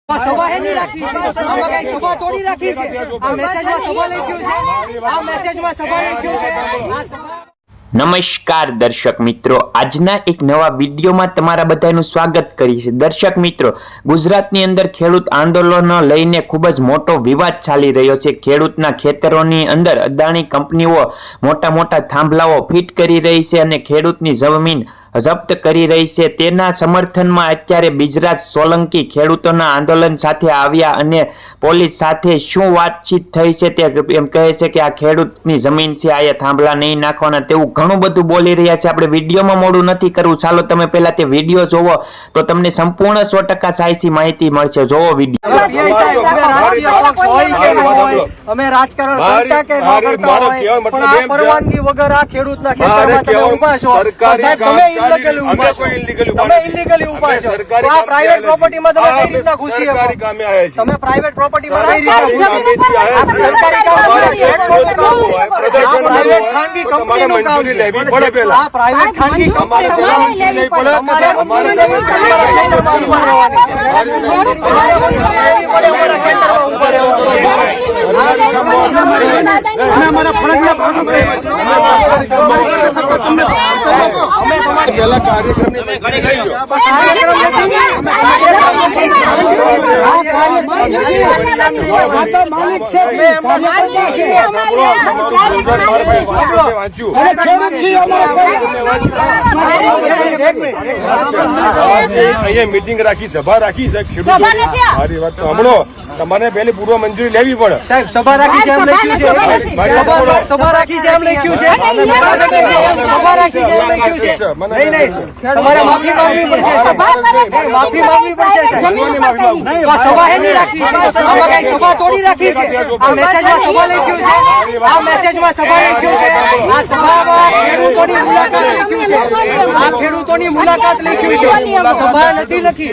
સભા હે નહીં રાખી, આમાં કઈ સભા તોડી રાખી છે। આ મેસેજમાં સભા લખ્યું છે, આ મેસેજમાં સભા લખ્યું છે। આ સભા નમસ્કાર દર્શક મિત્રો, આજના એક નવા વિડીયોમાં તમારા બધાનું સ્વાગત કરીએ છીએ। દર્શક મિત્રો, ગુજરાતની અંદર ખેડૂત આંદોલનો લઈને ખૂબ જ મોટો વિવાદ ચાલી રહ્યો છે। ખેડૂતના ખેતરોની અંદર અદાણી કંપનીઓ મોટા મોટા થાંભલાઓ ફિટ કરી રહી છે અને ખેડૂતની જમીન જપ્ત કરી રહી છે। તેના સમર્થનમાં અત્યારે બિજરાજ સોલંકી ખેડૂતોના આંદોલન સાથે આવ્યા અને પોલીસ સાથે શું વાતચીત થઈ છે તે એમ કહે છે કે આ ખેડૂતની જમીન છે, આ થાંભલા નહીં નાખવાના, તેવું ઘણું બધું બોલી રહ્યા છે। આપણે વિડીયોમાં મોડું નથી કરવું, ચાલો તમે પહેલા તે વિડીયો જોવો તો તમને સંપૂર્ણ 100% સાચી માહિતી મળશે। જોવો વિડીયો। અમે રાજકારણ કરતા કે ન કરતા હોય, પણ આ પરવાનગી વગર આ ખેડૂતના ખેતરમાં તમે ઊભા છો, સાહેબ તમે ઇલીગલી ઊભા છો, તમે ઇલીગલી ઊભા છો। આ પ્રાઇવેટ પ્રોપર્ટીમાં તમે કઈ રીતના ઘૂસી શકો? તમે પ્રાઇવેટ પ્રોપર્ટીમાં કઈ રીતના ઘૂસી? સરકારી કામ પ્રાઇવેટ ખાનગી કંપનીનું કામ છે। આ પ્રાઇવેટ ખાનગી કંપનીનું કામ છે, તમારે અમારા ખેતરમાં ઊભા રહેવાની અમારા ફરજના ભાગરૂપે મીટિંગ રાખી, સભા રાખી છે ખેડૂતો, મારી વાત સાંભળો, તમારે પહેલી પૂર્વ મંજૂરી લેવી પડે। સાહેબ સભા રાખી છે એમ લખ્યું છે, સભા રાખી છે એમ લખ્યું છે, સભા રાખી છે એમ લખ્યું છે। નહીં નહીં, તમારે માફી માંગવી પડશે, માફી માંગવી પડશે। સભા હે નહીં રાખી, આમાં કઈ સભા તોડી રાખી છે। આ મેસેજમાં સભા લખ્યું છે, આ મેસેજમાં સભા લખ્યું છે। આ સભામાં ખેડૂતોની મુલાકાત લખ્યું છે, આ ખેડૂતોની મુલાકાત લખ્યું છે, સભા નથી લખી।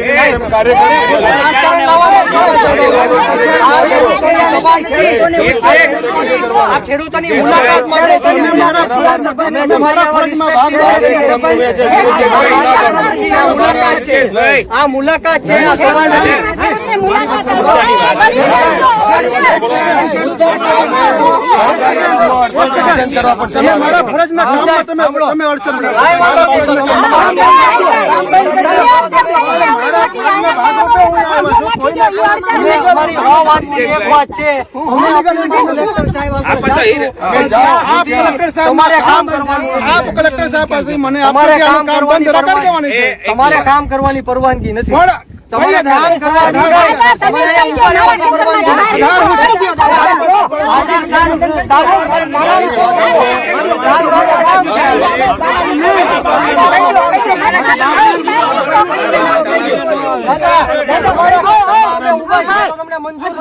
આ ખેડૂતોની મુલાકાત માટે આ મુલાકાત છે, આ સવાલ મારા ફરજના કામમાં તમે અડચણ તમારે કામ કરવાની પરવાનગી નથી, તમારે કામ તમને મંજૂર